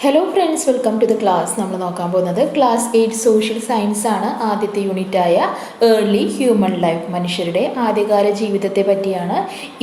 Hello friends, welcome to the class. നമ്മൾ നോക്കാൻ പോകുന്നത് ക്ലാസ് 8 സോഷ്യൽ സയൻസ് ആണ്. ആദ്യത്തെ യൂണിറ്റായ ഏർലി ഹ്യൂമൻ ലൈഫ്, മനുഷ്യരുടെ ആദ്യകാല ജീവിതത്തെ പറ്റിയാണ്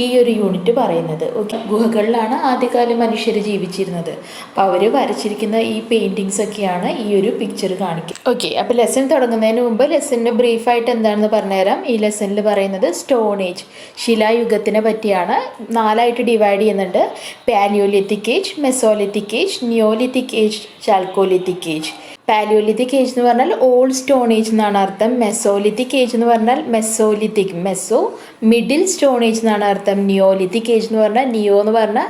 ഈ ഒരു യൂണിറ്റ് പറയുന്നത്. ഓക്കെ, ഗുഹകളിലാണ് ആദ്യകാല മനുഷ്യർ ജീവിച്ചിരുന്നത്. അപ്പോൾ അവർ വരച്ചിരിക്കുന്ന ഈ പെയിൻറ്റിങ്സ് ഒക്കെയാണ് ഈ ഒരു പിക്ചർ കാണിക്കുക. ഓക്കെ, അപ്പോൾ ലെസൺ തുടങ്ങുന്നതിന് മുമ്പ് ലെസണിന് ബ്രീഫായിട്ട് എന്താണെന്ന് പറഞ്ഞുതരാം. ഈ ലെസണിൽ പറയുന്നത് സ്റ്റോൺ ഏജ്, ശിലായുഗത്തിനെ പറ്റിയാണ്. 4ആയിട്ട് ഡിവൈഡ് ചെയ്യുന്നുണ്ട്: paleolithic age, mesolithic age, neolithic age, chalcolithic age. Paleolithic age എന്ന് പറഞ്ഞാൽ ഓൾഡ് സ്റ്റോൺ ഏജ് എന്നാണ് അർത്ഥം. മെസോലിത്തിക് ഏജ് എന്ന് പറഞ്ഞാൽ മെസ്സോ മിഡിൽ സ്റ്റോൺ ഏജ് എന്നാണ് അർത്ഥം. നിയോലിത്തിക് ഏജ് എന്ന് പറഞ്ഞാൽ നിയോ എന്ന് പറഞ്ഞാൽ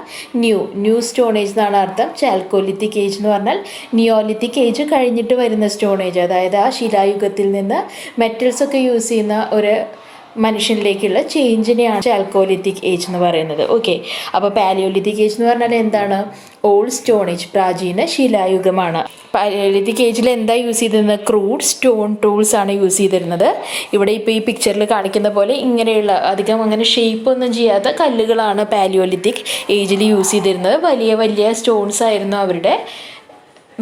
ന്യൂ സ്റ്റോൺ ഏജ് എന്നാണ് അർത്ഥം. ചാൽക്കോലിത്തിക് ഏജ് എന്ന് പറഞ്ഞാൽ നിയോലിത്തിക് ഏജ് കഴിഞ്ഞിട്ട് വരുന്ന സ്റ്റോൺ ഏജ്, അതായത് ആ ശിലായുഗത്തിൽ നിന്ന് മെറ്റൽസ് ഒക്കെ യൂസ് ചെയ്യുന്ന ഒരു മനുഷ്യനിലേക്കുള്ള ചേഞ്ചിനെയാണ് ചാൽക്കോലിത്തിക് ഏജ് എന്ന് പറയുന്നത്. ഓക്കെ, അപ്പോൾ പാലിയോലിത്തിക് ഏജ് എന്ന് പറഞ്ഞാൽ എന്താണ്? ഓൾഡ് സ്റ്റോൺ ഏജ്, പ്രാചീന ശിലായുഗമാണ്. പാലിയോലിത്തിക് ഏജിൽ എന്താ യൂസ് ചെയ്തിരുന്നത്? ക്രൂഡ് സ്റ്റോൺ ടൂൾസ് ആണ് യൂസ് ചെയ്തിരുന്നത്. ഇവിടെ ഇപ്പോൾ ഈ പിക്ചറിൽ കാണിക്കുന്ന പോലെ ഇങ്ങനെയുള്ള അധികം അങ്ങനെ ഷേപ്പ് ഒന്നും ചെയ്യാത്ത കല്ലുകളാണ് പാലിയോലിത്തിക് ഏജിൽ യൂസ് ചെയ്തിരുന്നത്. വലിയ വലിയ സ്റ്റോൺസ് ആയിരുന്നു അവരുടെ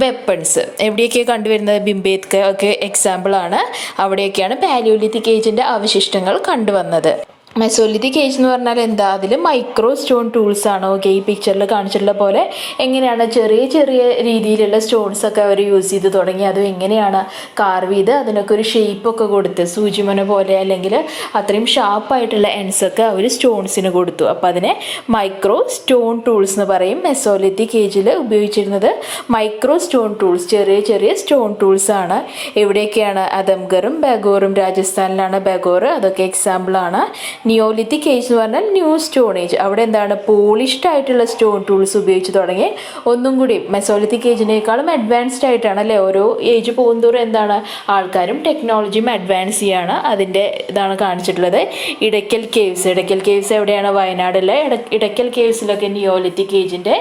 വെപ്പൺസ്. എവിടെയൊക്കെ കണ്ടുവരുന്നത്? ബിംബേത്ക ഒക്കെ എക്സാമ്പിളാണ്. അവിടെയൊക്കെയാണ് പാലിയോലിത്തിക് ഏജിൻ്റെ അവശിഷ്ടങ്ങൾ കണ്ടുവന്നത്. മെസോലിത്തിക് ഏജ് എന്ന് പറഞ്ഞാൽ എന്താ? അതിൽ മൈക്രോ സ്റ്റോൺ ടൂൾസ് ആണ്. ഓക്കെ, ഈ പിക്ചറിൽ കാണിച്ചിട്ടുള്ള പോലെ എങ്ങനെയാണ് ചെറിയ ചെറിയ രീതിയിലുള്ള സ്റ്റോൺസ് ഒക്കെ അവർ യൂസ് ചെയ്ത് തുടങ്ങി. അതും എങ്ങനെയാണ് കാർവ് ചെയ്ത് അതിനൊക്കെ ഒരു ഷേപ്പൊക്കെ കൊടുത്ത്, സൂചിമന പോലെ അല്ലെങ്കിൽ അത്രയും ഷാർപ്പായിട്ടുള്ള എൻസൊക്കെ അവർ സ്റ്റോൺസിന് കൊടുത്തു. അപ്പോൾ അതിനെ മൈക്രോ സ്റ്റോൺ ടൂൾസ് എന്ന് പറയും. മെസോലിത്തിക് ഏജിൽ ഉപയോഗിച്ചിരുന്നത് മൈക്രോ സ്റ്റോൺ ടൂൾസ്, ചെറിയ ചെറിയ സ്റ്റോൺ ടൂൾസ് ആണ്. എവിടെയൊക്കെയാണ്? അദംഗറും ബഗോറും, രാജസ്ഥാനിലാണ് ബഗോർ, അതൊക്കെ എക്സാമ്പിളാണ്. നിയോലിത്തിക് ഏജ് എന്ന് പറഞ്ഞാൽ ന്യൂ സ്റ്റോൺ ഏജ്. അവിടെ എന്താണ്? പോളിഷ്ഡ് ആയിട്ടുള്ള സ്റ്റോൺ ടൂൾസ് ഉപയോഗിച്ച് തുടങ്ങി. ഒന്നും കൂടി മെസോലിത്തിക് ഏജിനേക്കാളും അഡ്വാൻസ്ഡ് ആയിട്ടാണ് അല്ലേ? ഓരോ ഏജ് പോകുന്തോറും എന്താണ്? ആൾക്കാരും ടെക്നോളജിയും അഡ്വാൻസ് ചെയ്യാണ്. അതിൻ്റെ ഇതാണ് കാണിച്ചിട്ടുള്ളത്. ഇടയ്ക്കൽ കേവ്സ് എവിടെയാണ്? വയനാടിലെ ഇടയ്ക്കൽ കേവ്സിലൊക്കെ നിയോലിത്തിക് ഏജിൻ്റെ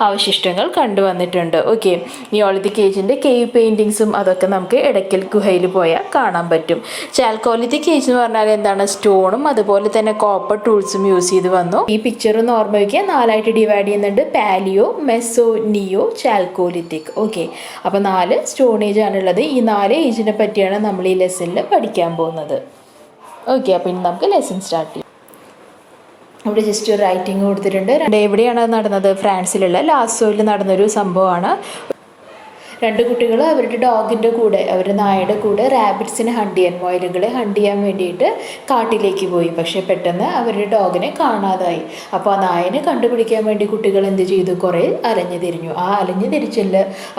അവശിഷ്ടങ്ങൾ കണ്ടുവന്നിട്ടുണ്ട്. ഓക്കെ, നിയോലിത്തിക് ഏജിൻ്റെ കേവ് പെയിൻറ്റിങ്സും അതൊക്കെ നമുക്ക് ഇടയ്ക്കൽ ഗുഹയിൽ പോയാൽ കാണാൻ പറ്റും. ചാൽക്കോലിത്തിക് ഏജ് എന്ന് പറഞ്ഞാൽ എന്താണ്? സ്റ്റോണും അതുപോലെ തന്നെ കോപ്പർ ടൂൾസും യൂസ് ചെയ്ത് വന്നു. ഈ പിക്ചർ ഒന്ന് ഓർമ്മ വയ്ക്കുക. 4ആയിട്ട് ഡിവൈഡ് ചെയ്യുന്നുണ്ട്: പാലിയോ, മെസോ, നിയോ, ചാൽക്കോലിത്തിക്. ഓക്കെ, അപ്പോൾ 4 സ്റ്റോൺ ഏജ് ആണുള്ളത്. ഈ 4 ഏജിനെ പറ്റിയാണ് നമ്മൾ ഈ ലെസണിൽ പഠിക്കാൻ പോകുന്നത്. ഓക്കെ, അപ്പോൾ ഇനി നമുക്ക് ലെസൺ സ്റ്റാർട്ട് ചെയ്യാം. ഇവിടെ ജസ്റ്റ് ഒരു റൈറ്റിംഗ് കൊടുത്തിട്ടുണ്ട്. എവിടെയാണ് നടന്നത്? ഫ്രാൻസിലുള്ള ലാസോയിൽ നടന്നൊരു സംഭവമാണ്. 2 കുട്ടികൾ അവരുടെ ഡോഗിൻ്റെ കൂടെ, അവരുടെ നായയുടെ കൂടെ റാബിറ്റ്സിനെ മുയലുകളെ ഹണ്ട് ചെയ്യാൻ വേണ്ടിയിട്ട് കാട്ടിലേക്ക് പോയി. പക്ഷേ പെട്ടെന്ന് അവരുടെ ഡോഗിനെ കാണാതായി. അപ്പോൾ ആ നായനെ കണ്ടുപിടിക്കാൻ വേണ്ടി കുട്ടികൾ എന്ത് ചെയ്തു? കുറേ അലഞ്ഞു തിരിഞ്ഞു. ആ അലഞ്ഞു തിരിച്ചിൽ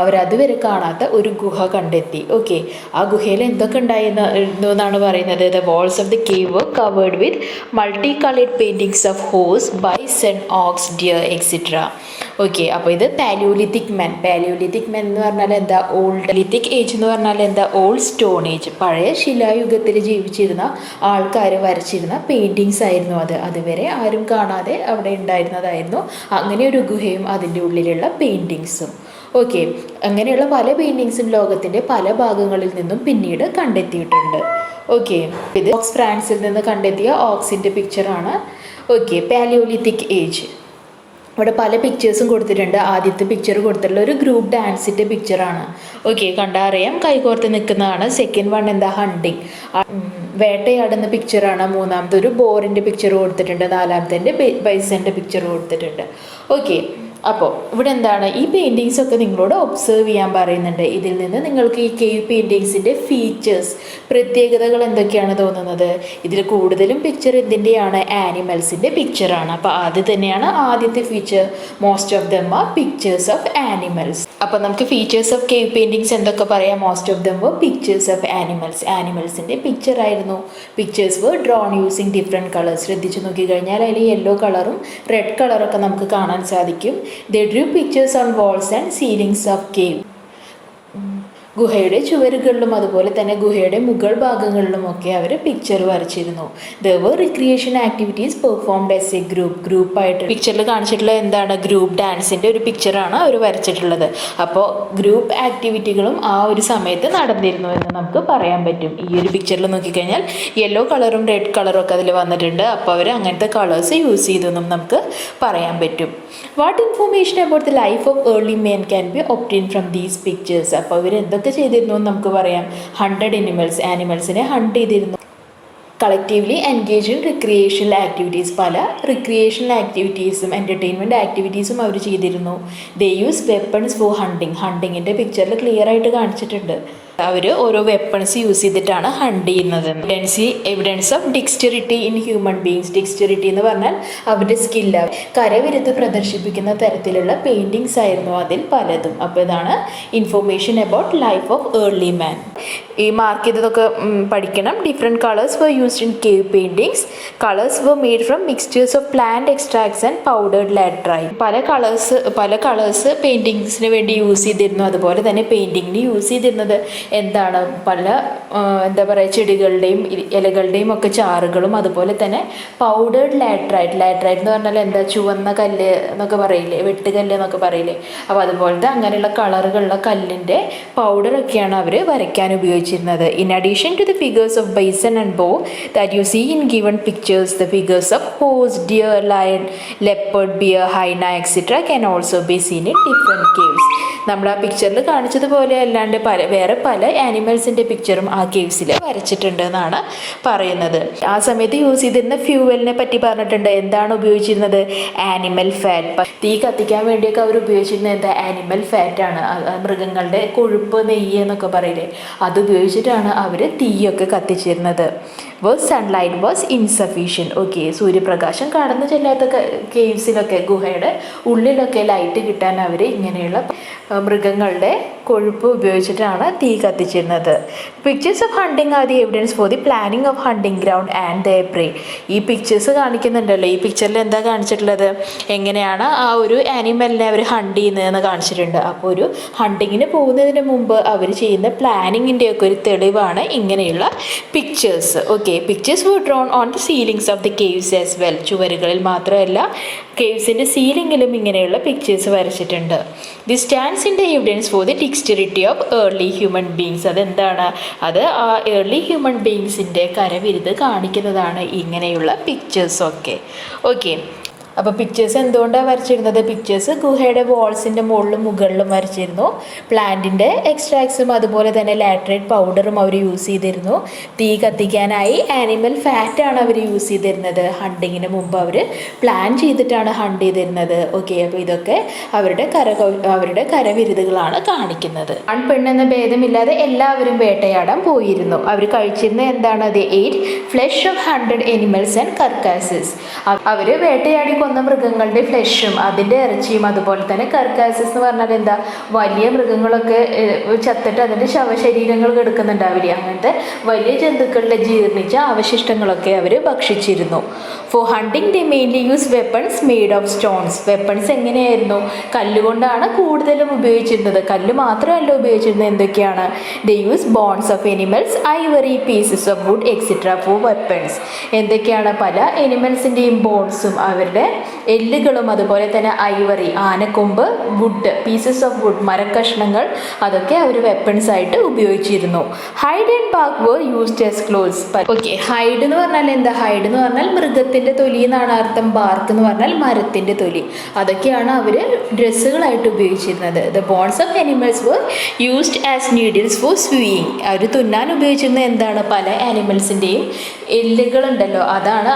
അവരതുവരെ കാണാത്ത ഒരു ഗുഹ കണ്ടെത്തി. ഓക്കെ, ആ ഗുഹയിൽ എന്തൊക്കെ ഉണ്ടായിരുന്നു എന്നാണ് പറയുന്നത്. The walls of the cave were covered with multi coloured paintings of horse, bison, ox, deer etcetera. Okay, അപ്പോൾ ഇത് പാലിയോലിത്തിക് മെൻ എന്ന് പറഞ്ഞാൽ എന്താ? ഓൾഡ് ലിത്തിക് ഏജ് എന്ന് പറഞ്ഞാൽ എന്താ? ഓൾഡ് സ്റ്റോൺ ഏജ്, പഴയ ശിലായുഗത്തിൽ ജീവിച്ചിരുന്ന ആൾക്കാർ വരച്ചിരുന്ന പെയിൻറ്റിങ്സ് ആയിരുന്നു അത്. അതുവരെ ആരും കാണാതെ അവിടെ ഉണ്ടായിരുന്നതായിരുന്നു. അങ്ങനെ ഒരു ഗുഹയും അതിൻ്റെ ഉള്ളിലുള്ള പെയിൻറ്റിങ്സും. ഓക്കെ, അങ്ങനെയുള്ള പല പെയിൻറ്റിങ്സും ലോകത്തിൻ്റെ പല ഭാഗങ്ങളിൽ നിന്നും പിന്നീട് കണ്ടെത്തിയിട്ടുണ്ട്. ഓക്കെ, ഇത് ഫ്രാൻസിൽ നിന്ന് കണ്ടെത്തിയ ഓക്സിൻ്റെ പിക്ചറാണ്. Okay, palaeolithic age. ഇവിടെ പല പിക്ചേഴ്സും കൊടുത്തിട്ടുണ്ട്. ആദ്യത്തെ പിക്ചർ കൊടുത്തിട്ടുള്ള ഒരു ഗ്രൂപ്പ് ഡാൻസിൻ്റെ പിക്ചറാണ്. ഓക്കെ, കണ്ടാൽ അറിയാം, കൈകോർത്ത് നിൽക്കുന്നതാണ്. സെക്കൻഡ് വൺ എന്താ? ഹണ്ടിങ്, വേട്ടയാടുന്ന പിക്ചറാണ്. മൂന്നാമത്തെ ഒരു ബോറിൻ്റെ പിക്ചർ കൊടുത്തിട്ടുണ്ട്. നാലാമത്തെ ബൈസൻ്റെ പിക്ചർ കൊടുത്തിട്ടുണ്ട്. ഓക്കെ, അപ്പോൾ ഇവിടെ എന്താണ്? ഈ പെയിൻറ്റിങ്സ് ഒക്കെ നിങ്ങളോട് ഒബ്സേർവ് ചെയ്യാൻ പറയുന്നുണ്ട്. ഇതിൽ നിന്ന് നിങ്ങൾക്ക് ഈ കേവ് പെയിൻറ്റിങ്സിൻ്റെ ഫീച്ചേഴ്സ്, പ്രത്യേകതകൾ എന്തൊക്കെയാണ് തോന്നുന്നത്? ഇതിൽ കൂടുതലും പിക്ചർ എന്തിൻ്റെയാണ്? ആനിമൽസിൻ്റെ പിക്ചറാണ്. അപ്പോൾ അത് തന്നെയാണ് ആദ്യത്തെ feature. Most of them are pictures of animals. അപ്പോൾ നമുക്ക് ഫീച്ചേഴ്സ് ഓഫ് കേവ് പെയിൻറ്റിങ്സ് എന്തൊക്കെ പറയാം? Most of them were pictures of ആനിമൽസിൻ്റെ പിക്ചർ ആയിരുന്നു. Pictures were drawn using different colours. ശ്രദ്ധിച്ച് നോക്കിക്കഴിഞ്ഞാൽ അതിൽ യെല്ലോ കളറും റെഡ് കളറൊക്കെ നമുക്ക് കാണാൻ സാധിക്കും. They drew pictures on walls and ceilings of cave. ഗുഹയുടെ ചുവരുകളിലും അതുപോലെ തന്നെ ഗുഹയുടെ മുകൾ ഭാഗങ്ങളിലുമൊക്കെ അവർ പിക്ചർ വരച്ചിരുന്നു. There were recreation activities performed as a ഗ്രൂപ്പായിട്ട്. പിക്ചറിൽ കാണിച്ചിട്ടുള്ള എന്താണ്, ഗ്രൂപ്പ് ഡാൻസിൻ്റെ ഒരു പിക്ചറാണ് അവർ വരച്ചിട്ടുള്ളത്. അപ്പോൾ ഗ്രൂപ്പ് ആക്ടിവിറ്റികളും ആ ഒരു സമയത്ത് നടന്നിരുന്നു എന്ന് നമുക്ക് പറയാൻ പറ്റും. ഈ ഒരു പിക്ചറിൽ നോക്കിക്കഴിഞ്ഞാൽ യെല്ലോ കളറും റെഡ് കളറും ഒക്കെ അതിൽ വന്നിട്ടുണ്ട്. അപ്പോൾ അവർ അങ്ങനത്തെ കളേഴ്സ് യൂസ് ചെയ്തെന്നും നമുക്ക് പറയാൻ പറ്റും. What information about the life of early men can be obtain from these pictures. അപ്പോൾ ഇവർ എന്തൊക്കെ ചെയ്തിരുന്നു എന്ന് നമുക്ക് പറയാം. ഹണ്ടഡ് ആനിമൽസിനെ ഹണ്ട് ചെയ്തിരുന്നു. Collectively engage in recreational activities, പല റിക്രിയേഷണൽ ആക്ടിവിറ്റീസും എൻ്റർടൈൻമെൻറ്റ് ആക്ടിവിറ്റീസും അവർ ചെയ്തിരുന്നു. ദേ യൂസ് വെപ്പൺസ് ഫോർ ഹണ്ടിങ്ങിൻ്റെ പിക്ചറിൽ ക്ലിയർ ആയിട്ട് കാണിച്ചിട്ടുണ്ട്. അവർ ഓരോ വെപ്പൺസ് യൂസ് ചെയ്തിട്ടാണ് ഹണ്ട് ചെയ്യുന്നത്. Evidence of dexterity in human beings. Dexterity എന്ന് പറഞ്ഞാൽ അവരുടെ സ്കില്ല്, കരവിരുത്ത് പ്രദർശിപ്പിക്കുന്ന തരത്തിലുള്ള പെയിൻറ്റിങ്സ് ആയിരുന്നു അതിൽ പലതും. അപ്പോൾ ഇതാണ് information about life of early man. ഈ മാർക്ക് ചെയ്തതൊക്കെ പഠിക്കണം. Different colours were used in cave paintings. Colours were made from mixtures of plant extracts and powdered laterite. പല കളേഴ്സ് പെയിൻറ്റിങ്സിന് വേണ്ടി യൂസ് ചെയ്തിരുന്നു. അതുപോലെ തന്നെ പെയിൻറ്റിങ്ങിന് യൂസ് ചെയ്തിരുന്നത് എന്താണ്, പല എന്താ പറയുക, ചെടികളുടെയും ഇലകളുടെയും ഒക്കെ ചാറുകളും അതുപോലെ തന്നെ പൗഡേർഡ് ലാറ്ററൈറ്റ് എന്ന് പറഞ്ഞാൽ എന്താ, ചുവന്ന കല്ല് എന്നൊക്കെ പറയില്ലേ, വെട്ടുകല്ല് എന്നൊക്കെ പറയില്ലേ. അപ്പോൾ അതുപോലത്തെ അങ്ങനെയുള്ള കളറുകളുള്ള കല്ലിൻ്റെ പൗഡറൊക്കെയാണ് അവർ വരയ്ക്കാൻ ഉപയോഗിച്ചിരുന്നത്. In addition to the figures of bison and bow that you see in given pictures, the figures of horse, deer, lion, leopard, bear, hyena etcetera can also be seen in different caves. നമ്മൾ ആ പിക്ചറിൽ കാണിച്ചതുപോലെ അല്ലാണ്ട് വേറെ പല ആനിമൽസിൻ്റെ പിക്ചറും ആ കേവ്സിൽ വരച്ചിട്ടുണ്ട് എന്നാണ് പറയുന്നത്. ആ സമയത്ത് യൂസ് ചെയ്തിരുന്ന ഫ്യൂവലിനെ പറ്റി പറഞ്ഞിട്ടുണ്ട്. എന്താണ് ഉപയോഗിച്ചിരുന്നത്, ആനിമൽ ഫാറ്റ്. തീ കത്തിക്കാൻ വേണ്ടിയൊക്കെ അവർ ഉപയോഗിച്ചിരുന്നത് എന്താ, ആനിമൽ ഫാറ്റാണ്. മൃഗങ്ങളുടെ കൊഴുപ്പ്, നെയ്യ് എന്നൊക്കെ പറയില്ലേ, അത് ഉപയോഗിച്ചിട്ടാണ് അവർ തീയൊക്കെ കത്തിച്ചിരുന്നത്. Sunlight was insufficient. ഓക്കെ, സൂര്യപ്രകാശം കടന്നു ചെല്ലാത്ത കേവ്സിലൊക്കെ, ഗുഹയുടെ ഉള്ളിലൊക്കെ ലൈറ്റ് കിട്ടാൻ അവർ ഇങ്ങനെയുള്ള മൃഗങ്ങളുടെ കൊഴുപ്പ് ഉപയോഗിച്ചിട്ടാണ് തീ കത്തിച്ചിരുന്നത്. Pictures of hunting are the evidence for the planning of hunting ground and the prey. ഈ പിക്ചേഴ്സ് കാണിക്കുന്നുണ്ടല്ലോ, ഈ പിക്ചറിൽ എന്താ കാണിച്ചിട്ടുള്ളത്, എങ്ങനെയാണ് ആ ഒരു ആനിമലിനെ അവർ ഹണ്ട് ചെയ്യുന്നതെന്ന് കാണിച്ചിട്ടുണ്ട്. അപ്പോൾ ഒരു ഹണ്ടിങ്ങിന് പോകുന്നതിന് മുമ്പ് അവർ ചെയ്യുന്ന പ്ലാനിങ്ങിൻ്റെയൊക്കെ ഒരു തെളിവാണ് ഇങ്ങനെയുള്ള pictures. Okay, pictures were drawn on the ceilings of the caves as well. ചുവരുകളിൽ മാത്രമല്ല, കേവ്സിൻ്റെ സീലിങ്ങിലും ഇങ്ങനെയുള്ള പിക്ചേഴ്സ് വരച്ചിട്ടുണ്ട്. The stands in the evidence for the dexterity of early human beings. അതെന്താണ്, അത് ആ ഏർലി ഹ്യൂമൻ ബീങ്സിൻ്റെ കരവിരുത് കാണിക്കുന്നതാണ് ഇങ്ങനെയുള്ള പിക്ചേഴ്സൊക്കെ. ഓക്കെ, അപ്പോൾ പിക്ചേഴ്സ് എന്തുകൊണ്ടാണ് വരച്ചിരുന്നത്, പിക്ചേഴ്സ് ഗുഹയുടെ വാൾസിൻ്റെ മുകളിലും വരച്ചിരുന്നു. പ്ലാന്റിൻ്റെ എക്സ്ട്രാക്ട്സും അതുപോലെ തന്നെ ലാറ്ററൈറ്റ് പൗഡറും അവർ യൂസ് ചെയ്തിരുന്നു. തീ കത്തിക്കാനായി ആനിമൽ ഫാറ്റാണ് അവർ യൂസ് ചെയ്തിരുന്നത്. ഹണ്ടിങ്ങിന് മുമ്പ് അവർ പ്ലാൻ ചെയ്തിട്ടാണ് ഹണ്ട് ചെയ്തിരുന്നത്. ഓക്കെ, അപ്പോൾ ഇതൊക്കെ അവരുടെ കരവിരുതുകളാണ് കാണിക്കുന്നത്. ആൺപെണ്ണെന്ന ഭേദമില്ലാതെ എല്ലാവരും വേട്ടയാടാൻ പോയിരുന്നു. അവർ കഴിച്ചിരുന്നത് എന്താണ്, they ate flesh of 100 animals and carcasses. അവർ വേട്ടയാടി കൊന്ന മൃഗങ്ങളുടെ ഫ്ലെഷും അതിൻ്റെ ഇറച്ചിയും അതുപോലെ തന്നെ കർക്കാസസ് എന്ന് പറഞ്ഞാൽ എന്താ, വലിയ മൃഗങ്ങളൊക്കെ ചത്തിട്ട് അതിൻ്റെ ശവശരീരങ്ങൾ കിടക്കുന്നുണ്ടാവില്ലേ, അങ്ങനത്തെ വലിയ ജന്തുക്കളുടെ ജീർണിച്ച അവശിഷ്ടങ്ങളൊക്കെ അവർ ഭക്ഷിച്ചിരുന്നു. For hunting they mainly use weapons made of stones. Weapons എങ്ങനെയായിരുന്നു, കല്ലുകൊണ്ടാണ് കൂടുതലും ഉപയോഗിച്ചിരുന്നത്. കല്ല് മാത്രമല്ല ഉപയോഗിച്ചിരുന്നത്, എന്തൊക്കെയാണ്, they use bones of animals, ivory, pieces of wood etcetera for weapons. എന്തൊക്കെയാണ്, പല എനിമൽസിൻ്റെയും ബോൺസും അവരുടെ എല്ലുകളും അതുപോലെ തന്നെ ഐവറി, ആനക്കൊമ്പ്, വുഡ്, പീസസ് ഓഫ് വുഡ്, മരക്കഷ്ണങ്ങൾ, അതൊക്കെ അവർ വെപ്പൺസ് ആയിട്ട് ഉപയോഗിച്ചിരുന്നു. Hide and bark were used as clothes. Okay, hide എന്ന് പറഞ്ഞാൽ എന്താ, ഹൈഡ് എന്ന് പറഞ്ഞാൽ മൃഗത്തിൻ്റെ തൊലി എന്നാണ് അർത്ഥം. ബാർക്ക് എന്ന് പറഞ്ഞാൽ മരത്തിൻ്റെ തൊലി. അതൊക്കെയാണ് അവർ ഡ്രസ്സുകളായിട്ട് ഉപയോഗിച്ചിരുന്നത്. The bones of animals were used as needles for sewing. അവർ തുന്നാൻ ഉപയോഗിച്ചിരുന്നത് എന്താണ്, പല ആനിമൽസിൻ്റെയും എല്ലുകളുണ്ടല്ലോ,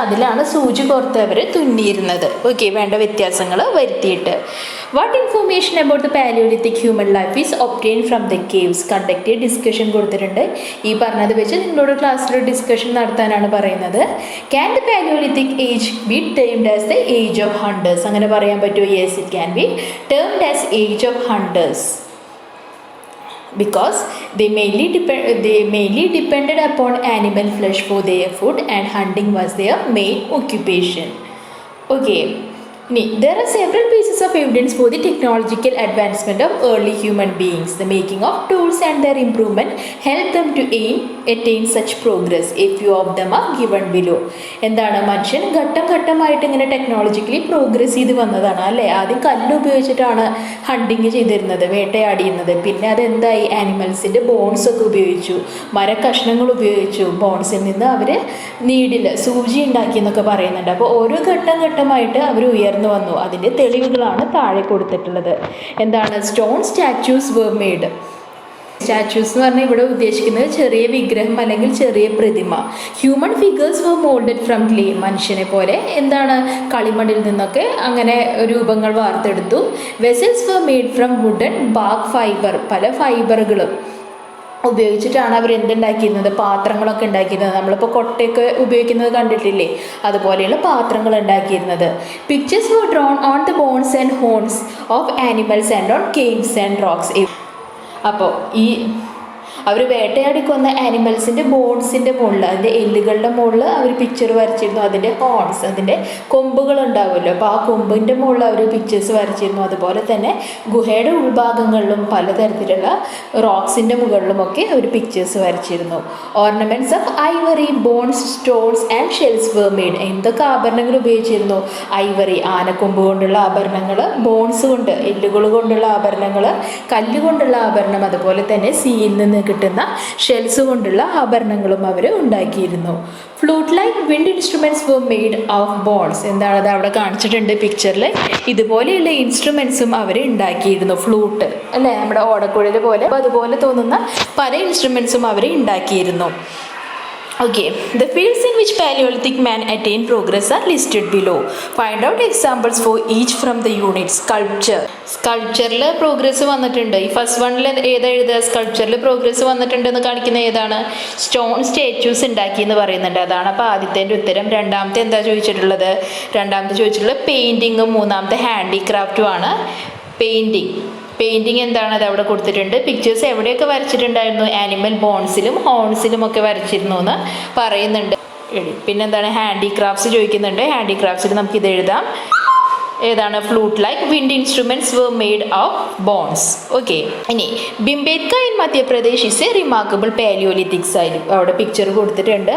അതിലാണ് സൂചി കോർത്ത് അവർ തുന്നിയിരുന്നത്. ഓക്കെ, വേണ്ട വ്യത്യാസങ്ങൾ വരുത്തിയിട്ട്. What information about the palaeolithic human life is obtain from the caves. Conduct ചെയ്ത് ഡിസ്കഷൻ കൊടുത്തിട്ടുണ്ട്. ഈ പറഞ്ഞത് വെച്ച് നിങ്ങളോട് ക്ലാസ്സിൽ ഡിസ്കഷൻ നടത്താനാണ് പറയുന്നത്. Can the palaeolithic age be termed as the age of hunters? അങ്ങനെ പറയാൻ പറ്റുമോ? Yes, it can be termed as age of hunters because they mainly depended upon animal flesh for their food and hunting was their main occupation. Okay, ഇനി there are several pieces of evidence for the technological advancement of early human beings. The making of tools and their improvement help them to attain such progress. A few of them are given below. എന്താണ് മനുഷ്യൻ ഘട്ടം ഘട്ടമായിട്ട് ഇങ്ങനെ technologically progress ചെയ്ത് വന്നതാണ് അല്ലേ. ആദ്യം കല്ല് ഉപയോഗിച്ചിട്ടാണ് ഹണ്ടിങ് ചെയ്തിരുന്നത്, വേട്ടയാടിയിരുന്നത്. പിന്നെ അതെന്തായി, ആനിമൽസിൻ്റെ ബോൺസ് ഒക്കെ ഉപയോഗിച്ചു, മരക്കഷ്ണങ്ങൾ ഉപയോഗിച്ചു. ബോൺസിൽ നിന്ന് അവർ നീഡിൽ സൂചി ഉണ്ടാക്കി എന്നൊക്കെ പറയുന്നുണ്ട്. അപ്പോൾ ഓരോ ഘട്ടം ഘട്ടമായിട്ട് അവർ ഉയർന്നു വന്നു. അതിൻ്റെ തെളിവുകളാണ് താഴെ കൊടുത്തിട്ടുള്ളത്. എന്താണ്, stone statues were made. Statues എന്ന് പറഞ്ഞാൽ ഇവിടെ ഉദ്ദേശിക്കുന്നത് ചെറിയ വിഗ്രഹം അല്ലെങ്കിൽ ചെറിയ പ്രതിമ. Human figures were molded from clay. മനുഷ്യനെ പോലെ എന്താണ് കളിമണ്ണിൽ നിന്നൊക്കെ അങ്ങനെ രൂപങ്ങൾ വാർത്തെടുത്തു. Vessels were made from wooden bark fiber. പല ഫൈബറുകളും ഉപയോഗിച്ചിട്ടാണ് അവർ എന്തുണ്ടാക്കിയിരുന്നത്, പാത്രങ്ങളൊക്കെ ഉണ്ടാക്കിയിരുന്നത്. നമ്മളിപ്പോൾ കൊട്ടയൊക്കെ ഉപയോഗിക്കുന്നത് കണ്ടിട്ടില്ലേ, അതുപോലെയുള്ള പാത്രങ്ങൾ ഉണ്ടാക്കിയിരുന്നത്. Pictures were drawn on the bones and horns of animals and on caves and rocks. അപ്പോൾ ഈ അവർ വേട്ടയാടിക്കൊന്ന ആനിമൽസിൻ്റെ ബോൺസിൻ്റെ മുകളിൽ, അതിൻ്റെ എല്ലുകളുടെ മുകളിൽ അവർ പിക്ചർ വരച്ചിരുന്നു. അതിൻ്റെ ഹോൺസ്, അതിൻ്റെ കൊമ്പുകൾ ഉണ്ടാവുമല്ലോ, അപ്പോൾ ആ കൊമ്പിൻ്റെ മുകളിൽ അവർ പിക്ചേഴ്സ് വരച്ചിരുന്നു. അതുപോലെ തന്നെ ഗുഹയുടെ ഉൾഭാഗങ്ങളിലും പലതരത്തിലുള്ള റോക്സിൻ്റെ മുകളിലുമൊക്കെ അവർ പിക്ചേഴ്സ് വരച്ചിരുന്നു. Ornaments of ivory, bones, stones and shells were made. എന്തൊക്കെ ആഭരണങ്ങൾ ഉപയോഗിച്ചിരുന്നു? ഐവറി, ആനക്കൊമ്പ് കൊണ്ടുള്ള ആഭരണങ്ങൾ, ബോൺസ് കൊണ്ട്, എല്ലുകൾ കൊണ്ടുള്ള ആഭരണങ്ങൾ, കല്ലുകൊണ്ടുള്ള ആഭരണം, അതുപോലെ തന്നെ സീയിൽ നിന്ന് കിട്ടുന്ന ഷെൽസ് കൊണ്ടുള്ള ആഭരണങ്ങളും അവർ ഉണ്ടാക്കിയിരുന്നു. Flute like wind instruments were made of bones. എന്താണത് അവിടെ കാണിച്ചിട്ടുണ്ട് പിക്ചറിൽ. ഇതുപോലെയുള്ള ഇൻസ്ട്രുമെൻസും അവർ ഉണ്ടാക്കിയിരുന്നു. ഫ്ലൂട്ട് അല്ലേ, നമ്മുടെ ഓടക്കുഴൽ പോലെ, അതുപോലെ തോന്നുന്ന പല ഇൻസ്ട്രുമെൻസും അവർ ഉണ്ടാക്കിയിരുന്നു. Okay, the fields in which Paleolithic man attained progress are listed below. Find out examples for each from the unit. സ്കൾപ്ചറിൽ പ്രോഗ്രസ് വന്നിട്ടുണ്ട്. ഈ ഫസ്റ്റ് വണ്ണിൽ ഏതാ എഴുതുക? സ്കൾപ്ചറിൽ പ്രോഗ്രസ് വന്നിട്ടുണ്ടെന്ന് കാണിക്കുന്ന ഏതാണ്? സ്റ്റോൺ സ്റ്റാച്യൂസ് ഉണ്ടാക്കി എന്ന് പറയുന്നുണ്ട്. അതാണ് അപ്പോൾ ആദ്യത്തേൻ്റെ ഉത്തരം. രണ്ടാമത്തെ എന്താ ചോദിച്ചിട്ടുള്ളത്? രണ്ടാമത്തെ ചോദിച്ചിട്ടുള്ളത് പെയിൻറ്റിങ്ങും മൂന്നാമത്തെ ഹാൻഡിക്രാഫ്റ്റും ആണ്. പെയിൻറ്റിങ് എന്താണ്, അത് അവിടെ കൊടുത്തിട്ടുണ്ട്. പിക്ചേഴ്സ് എവിടെയൊക്കെ വരച്ചിട്ടുണ്ടായിരുന്നു? ആനിമൽ ബോൺസിലും ഹോൺസിലും ഒക്കെ വരച്ചിരുന്നു എന്ന് പറയുന്നുണ്ട്. പിന്നെന്താണ്, ഹാൻഡിക്രാഫ്റ്റ്സ് ചോദിക്കുന്നുണ്ട്. ഹാൻഡിക്രാഫ്റ്റ്സിൽ നമുക്കിത് എഴുതാം. ഏതാണ്? Flute like wind instruments were made of bones. Okay, ഇനി Bhimbetka in Madhya Pradesh is a remarkable palaeolithic site. അവിടെ പിക്ചർ കൊടുത്തിട്ടുണ്ട്.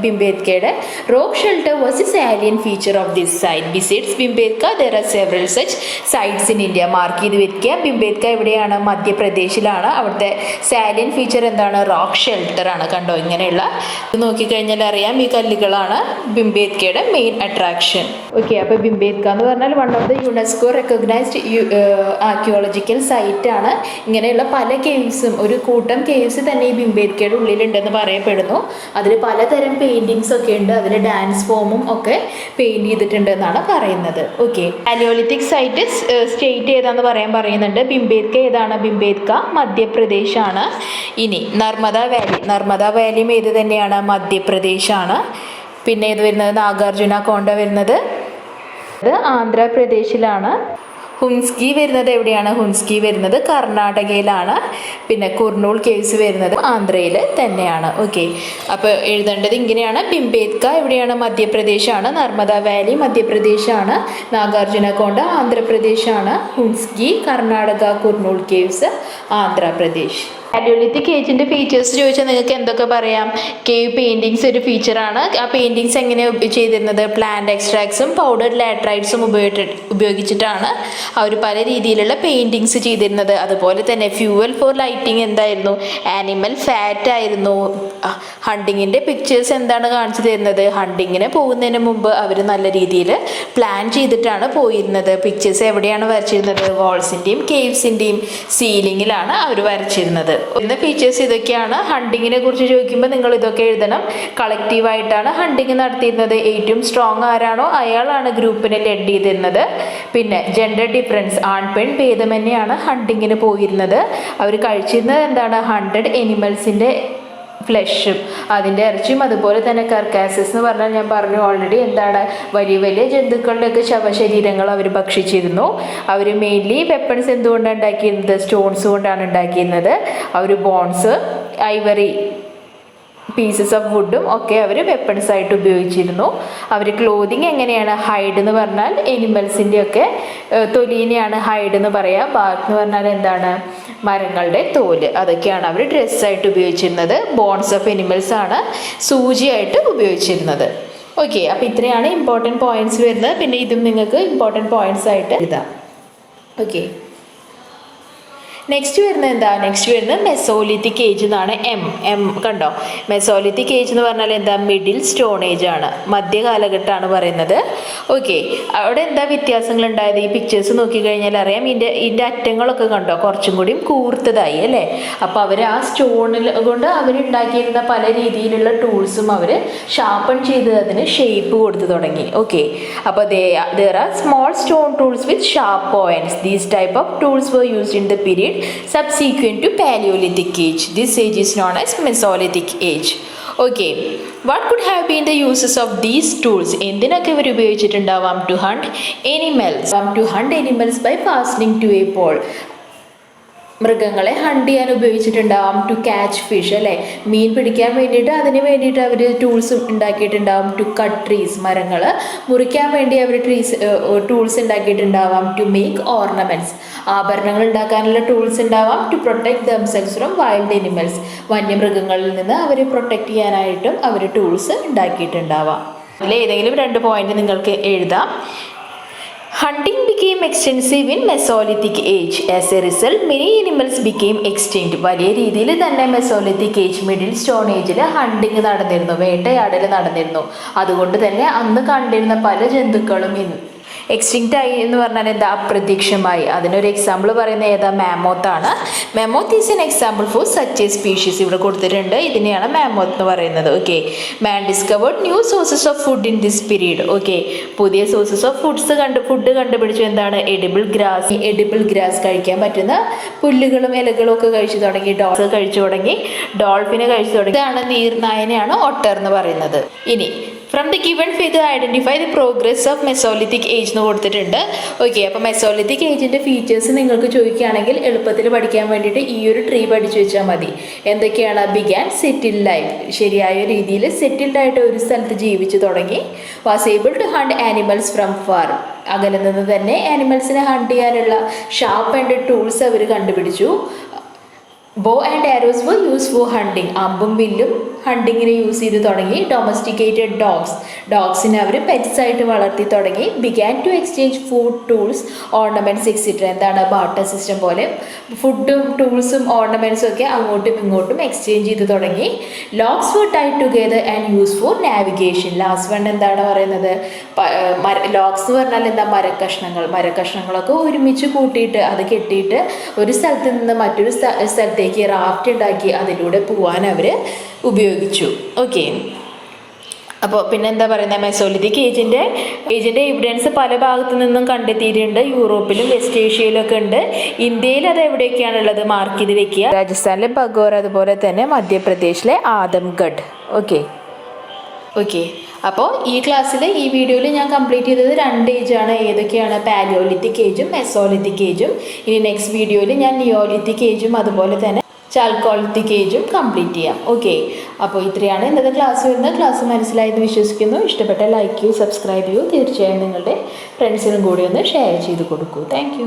ബിംബേത്കയുടെ rock shelter was a salient feature of this site. Besides Bhimbetka there are several such sites in India. Mark ചെയ്ത് വെക്കുക. ബിംബേത്ക എവിടെയാണ്? മധ്യപ്രദേശിലാണ്. അവിടുത്തെ salient feature എന്താണ്? റോക്ക് ഷെൽട്ടർ ആണ്. കണ്ടോ, ഇങ്ങനെയുള്ള ഇത് നോക്കിക്കഴിഞ്ഞാൽ അറിയാം, ഈ കല്ലുകളാണ് ബിംബേത്കയുടെ മെയിൻ അട്രാക്ഷൻ. ഓക്കെ, അപ്പോൾ ബിംബേത്ക എന്ന് പറഞ്ഞാൽ one of the UNESCO recognised archaeological site ആണ്. ഇങ്ങനെയുള്ള പല കേവ്സും, ഒരു കൂട്ടം കേവ്സ് തന്നെ ഈ ബിംബേത്കയുടെ ഉള്ളിലുണ്ടെന്ന് പറയപ്പെടുന്നു. അതിൽ പലതരം പെയിൻറ്റിങ്സ് ഒക്കെ ഉണ്ട്. അതിൽ ഡാൻസ് ഫോമും ഒക്കെ പെയിൻറ്റ് ചെയ്തിട്ടുണ്ട് എന്നാണ് പറയുന്നത്. ഓക്കെ, പാലിയോലിത്തിക് സൈറ്റ് സ്റ്റേറ്റ് ഏതാന്ന് പറയുന്നുണ്ട്. ബിംബേത്ക ഏതാണ്? ബിംബേത്ക മധ്യപ്രദേശാണ്. ഇനി നർമ്മദ വാലിയും ഏത് തന്നെയാണ്? മധ്യപ്രദേശാണ്. പിന്നെ ഏത് വരുന്നത്? നാഗാർജുന കോണ്ട വരുന്നത് ആന്ധ്രാപ്രദേശിലാണ്. ഹുൻസ്കി വരുന്നത് എവിടെയാണ്? ഹുൻസ്കി വരുന്നത് കർണാടകയിലാണ്. പിന്നെ കുർണൂൾ കേവ്സ് വരുന്നത് ആന്ധ്രയിൽ തന്നെയാണ്. ഓക്കെ, അപ്പോൾ എഴുതേണ്ടത് ഇങ്ങനെയാണ്. ബിംബേത്ക എവിടെയാണ്? മധ്യപ്രദേശാണ്. നർമ്മദ വാലി മധ്യപ്രദേശാണ്. നാഗാർജുന കോണ്ട ആന്ധ്രാപ്രദേശാണ്. ഹുൻസ്കി കർണാടക. കുർണൂൾ കേവ്സ് ആന്ധ്രാപ്രദേശ്. പാലിയോലിത്തിക് ഏജിൻ്റെ ഫീച്ചേഴ്സ് ചോദിച്ചാൽ നിങ്ങൾക്ക് എന്തൊക്കെ പറയാം? കേവ് പെയിൻറ്റിങ്സ് ഒരു ഫീച്ചറാണ്. ആ പെയിൻറ്റിങ്സ് എങ്ങനെയാണ് ചെയ്തിരുന്നത്? പ്ലാന്റ് എക്സ്ട്രാക്ട്സും പൗഡർഡ് ലാറ്ററൈറ്റ്സും ഉപയോഗിച്ചിട്ടാണ് അവർ പല രീതിയിലുള്ള പെയിൻറ്റിങ്സ് ചെയ്തിരുന്നത്. അതുപോലെ തന്നെ ഫ്യൂവൽ ഫോർ ലൈറ്റിംഗ് എന്തായിരുന്നു? ആനിമൽ ഫാറ്റ് ആയിരുന്നു. ഹണ്ടിങ്ങിൻ്റെ പിക്ചേഴ്സ് എന്താണ് കാണിച്ചു തരുന്നത്? ഹണ്ടിങ്ങിന് പോകുന്നതിന് മുമ്പ് അവർ നല്ല രീതിയിൽ പ്ലാൻ ചെയ്തിട്ടാണ് പോയിരുന്നത്. പിക്ചേഴ്സ് എവിടെയാണ് വരച്ചിരുന്നത്? വാൾസിൻ്റെയും കേവ്സിൻ്റെയും സീലിങ്ങിലാണ് അവർ വരച്ചിരുന്നത്. ഇന്ന് ഫീച്ചേഴ്സ് ഇതൊക്കെയാണ്. ഹണ്ടിങ്ങിനെ കുറിച്ച് ചോദിക്കുമ്പോൾ നിങ്ങൾ ഇതൊക്കെ എഴുതണം. കളക്റ്റീവായിട്ടാണ് ഹണ്ടിങ് നടത്തിയിരുന്നത്. ഏറ്റവും സ്ട്രോങ് ആരാണോ അയാളാണ് ഗ്രൂപ്പിനെ ലെഡ് ചെയ്തിരുന്നത്. പിന്നെ ജെൻഡർ ഡിഫറൻസ്, ആൺപെൺ ഭേദമന്യെയാണ് ഹണ്ടിങ്ങിന് പോയിരുന്നത്. അവർ കഴിച്ചിരുന്നത് എന്താണ്? 100 എനിമൽസിൻ്റെ ഫ്ലഷും അതിൻ്റെ ഇറച്ചിയും, അതുപോലെ തന്നെ കർക്കാസസ് എന്ന് പറഞ്ഞാൽ ഞാൻ പറഞ്ഞു ഓൾറെഡി എന്താണ്? വലിയ വലിയ ജന്തുക്കളുടെയൊക്കെ ശവശരീരങ്ങൾ അവർ ഭക്ഷിച്ചിരുന്നു. അവർ മെയിൻലി വെപ്പൺസ് എന്തുകൊണ്ടാണ് ഉണ്ടാക്കിയിരുന്നത്? സ്റ്റോൺസ് കൊണ്ടാണ് ഉണ്ടാക്കിയിരുന്നത്. അവർ ബോൺസ്, ഐവറി പീസസ് ഓഫ് വുഡും ഒക്കെ അവർ വെപ്പൺസ് ആയിട്ട് ഉപയോഗിച്ചിരുന്നു. അവർ ക്ലോതിങ് എങ്ങനെയാണ്? ഹൈഡ് എന്ന് പറഞ്ഞാൽ എനിമൽസിൻ്റെ ഒക്കെ തൊലീനെയാണ് ഹൈഡ് എന്ന് പറയുക. ബാർക്ക് എന്ന് പറഞ്ഞാൽ എന്താണ്? മരങ്ങളുടെ തോല്. അതൊക്കെയാണ് അവർ ഡ്രസ്സായിട്ട് ഉപയോഗിച്ചിരുന്നത്. ബോൺസ് ഓഫ് എനിമൽസ് ആണ് സൂചിയായിട്ട് ഉപയോഗിച്ചിരുന്നത്. ഓക്കെ, അപ്പോൾ ഇത്രയാണ് ഇമ്പോർട്ടൻറ്റ് പോയിന്റ്സ് വരുന്നത്. പിന്നെ ഇതും നിങ്ങൾക്ക് ഇമ്പോർട്ടൻറ്റ് പോയിന്റ്സ് ആയിട്ട് എഴുതാം. ഓക്കെ, നെക്സ്റ്റ് വരുന്നത് എന്താ? നെക്സ്റ്റ് വരുന്നത് മെസോലിത്തിക് ഏജ് എന്നാണ്. എം കണ്ടോ? മെസോലിത്തിക് ഏജ് എന്ന് പറഞ്ഞാൽ എന്താ? മിഡിൽ സ്റ്റോൺ ഏജ് ആണ്, മധ്യകാലഘട്ടമാണ് പറയുന്നത്. ഓക്കെ, അവിടെ എന്താ വ്യത്യാസങ്ങൾ ഉണ്ടായത്? ഈ പിക്ചേഴ്സ് നോക്കിക്കഴിഞ്ഞാൽ അറിയാം. ഇതിൻ്റെ അറ്റങ്ങളൊക്കെ കണ്ടോ? കുറച്ചും കൂടിയും കൂർത്തതായി അല്ലേ? അപ്പോൾ അവർ ആ സ്റ്റോണിൽ കൊണ്ട് അവരുണ്ടാക്കിയിരുന്ന പല രീതിയിലുള്ള ടൂൾസും അവർ ഷാർപ്പൺ ചെയ്ത് അതിന് ഷേപ്പ് കൊടുത്തു തുടങ്ങി. ഓക്കെ, അപ്പോൾ there are small stone tools with sharp points. These type of tools were used in the period subsequent to Paleolithic age. This age is known as Mesolithic age. Okay, what could have been the uses of these tools? എന്തിനൊക്കെ ഇവർ ഉപയോഗിച്ചിട്ടുണ്ടാവാം? To hunt animals by fastening to a pole. മൃഗങ്ങളെ hunt ചെയ്യാൻ ഉപയോഗിച്ചിട്ടുണ്ടാവാം. To catch fish അല്ലേ? മീൻ പിടിക്കാൻ വേണ്ടിയിട്ട് അതിന് വേണ്ടിയിട്ട് അവർ ടൂൾസ് ഉണ്ടാക്കിയിട്ടുണ്ടാവും. ടു കട്ട് ട്രീസ്, മരങ്ങൾ മുറിക്കാൻ വേണ്ടി അവർ ടൂൾസ് ഉണ്ടാക്കിയിട്ടുണ്ടാവാം. ടു മേക്ക് ഓർണമെൻറ്റ്സ്, ആഭരണങ്ങൾ ഉണ്ടാക്കാനുള്ള ടൂൾസ് ഉണ്ടാവാം. To protect themselves from wild animals, വന്യമൃഗങ്ങളിൽ നിന്ന് അവർ പ്രൊട്ടക്ട് ചെയ്യാനായിട്ടും അവർ ടൂൾസ് ഉണ്ടാക്കിയിട്ടുണ്ടാവാം. അതിൽ ഏതെങ്കിലും 2 പോയിന്റ് നിങ്ങൾക്ക് എഴുതാം. Hunting became extensive in Mesolithic age. As a result, many animals became extinct. വലിയ രീതിയിൽ തന്നെ മെസോലിത്തിക് ഏജ്, മിഡിൽ സ്റ്റോൺ ഏജിൽ ഹണ്ടിങ് നടന്നിരുന്നു, വേട്ടയാടൽ നടന്നിരുന്നു. അതുകൊണ്ട് തന്നെ അന്ന് കണ്ടിരുന്ന പല ജന്തുക്കളും എക്സ്റ്റിങ്ക്റ്റ് ആയി എന്ന് പറഞ്ഞാൽ എന്താ? അപ്രത്യക്ഷമായി. അതിനൊരു എക്സാമ്പിൾ പറയുന്നത് ഏതാ? മാമോത്താണ്. Mammoth is an example for such a species. ഇവിടെ കൊടുത്തിട്ടുണ്ട്. ഇതിനെയാണ് മാമോത്ത് എന്ന് പറയുന്നത്. Okay, man discovered new sources of food in this period. Okay, പുതിയ സോഴ്സസ് ഓഫ് ഫുഡ് കണ്ടുപിടിച്ചു. എന്താണ്? എഡിബിൾ ഗ്രാസ് കഴിക്കാൻ പറ്റുന്ന പുല്ലുകളും ഇലകളും ഒക്കെ കഴിച്ചു തുടങ്ങി. ഡോഗ്സ് കഴിച്ചു തുടങ്ങി, ഡോൾഫിനെ കഴിച്ചു തുടങ്ങി. ഇതാണ് നീർനായനെയാണ് ഒട്ടർ എന്ന് പറയുന്നത്. ഇനി from the given figure identify the progress of Mesolithic age എന്ന് കൊടുത്തിട്ടുണ്ട്. ഓക്കെ, അപ്പോൾ മെസോലിത്തിക് ഏജിൻ്റെ ഫീച്ചേഴ്സ് നിങ്ങൾക്ക് ചോദിക്കുകയാണെങ്കിൽ എളുപ്പത്തിൽ പഠിക്കാൻ വേണ്ടിയിട്ട് ഈ ഒരു ട്രീ പഠിച്ചു വെച്ചാൽ മതി. എന്തൊക്കെയാണ്? ബിഗാൻ സെറ്റിൽഡ് ലൈഫ്, ശരിയായ രീതിയിൽ സെറ്റിൽഡ് ആയിട്ട് ഒരു സ്ഥലത്ത് ജീവിച്ചു തുടങ്ങി. Was able to hunt animals from far, അകലിൽ നിന്ന് തന്നെ ആനിമൽസിനെ ഹണ്ട് ചെയ്യാനുള്ള ഷാർപ്പ് ആൻഡ് ടൂൾസ് അവർ കണ്ടുപിടിച്ചു. Bow and arrows were used for hunting. അമ്പും വില്ലും ഹണ്ടിങ്ങിന് യൂസ് ചെയ്ത് തുടങ്ങി. ഡൊമസ്റ്റിക്കേറ്റഡ് ഡോഗ്സിനെ അവർ പെറ്റ്സ് ആയിട്ട് വളർത്തി തുടങ്ങി. Began to exchange food, tools, ornaments etcetera. എന്താണ്? ബാർട്ടർ സിസ്റ്റം പോലെ ഫുഡും ടൂൾസും ഓർണമെൻറ്റ്സും ഒക്കെ അങ്ങോട്ടും ഇങ്ങോട്ടും എക്സ്ചേഞ്ച് ചെയ്ത് തുടങ്ങി. Logs were tied together and used for navigation. Last one എന്താണ് പറയുന്നത്? ലോഗ്സ് എന്ന് പറഞ്ഞാൽ എന്താ? മരക്കഷ്ണങ്ങളൊക്കെ ഒരുമിച്ച് കൂട്ടിയിട്ട് അത് കെട്ടിയിട്ട് ഒരു സ്ഥലത്ത് നിന്ന് മറ്റൊരു സ്ഥലത്തേക്ക് റാഫ്റ്റ് ഉണ്ടാക്കി അതിലൂടെ പോകാൻ അവർ ഉപയോഗിച്ചു. ഓക്കെ, അപ്പോൾ പിന്നെ എന്താ പറയുന്നത്? മെസോലിത്തിക് ഏജിൻ്റെ എവിഡൻസ് പല ഭാഗത്തു നിന്നും കണ്ടെത്തിയിട്ടുണ്ട്. യൂറോപ്പിലും വെസ്റ്റ് ഏഷ്യയിലൊക്കെ ഉണ്ട്. ഇന്ത്യയിൽ അത് എവിടെയൊക്കെയാണുള്ളത് മാർക്ക് ചെയ്ത് വെക്കുക. രാജസ്ഥാനിലെ ബഗോർ, അതുപോലെ തന്നെ മധ്യപ്രദേശിലെ ആദംഗഡ്. ഓക്കെ, അപ്പോൾ ഈ ക്ലാസ്സിൽ ഈ വീഡിയോയിൽ ഞാൻ കംപ്ലീറ്റ് ചെയ്തത് 2 ഏജാണ്. ഏതൊക്കെയാണ്? പാലിയോലിത്തിക് ഏജും മെസോലിത്തിക് ഏജും. ഇനി നെക്സ്റ്റ് വീഡിയോയിൽ ഞാൻ നിയോലിത്തിക് ഏജും അതുപോലെ തന്നെ ചാൽക്കോളിത്തിക് ഏജും കംപ്ലീറ്റ് ചെയ്യാം. ഓക്കെ, അപ്പോൾ ഇത്രയാണ് ഇന്നത്തെ ക്ലാസ് വരുന്നത്. ക്ലാസ് മനസ്സിലായെന്ന് വിശ്വസിക്കുന്നു. ഇഷ്ടപ്പെട്ട ലൈക്ക് ചെയ്യൂ, സബ്സ്ക്രൈബ് ചെയ്യൂ. തീർച്ചയായും നിങ്ങളുടെ ഫ്രണ്ട്സിനും കൂടി ഒന്ന് ഷെയർ ചെയ്ത് കൊടുക്കൂ. Thank you.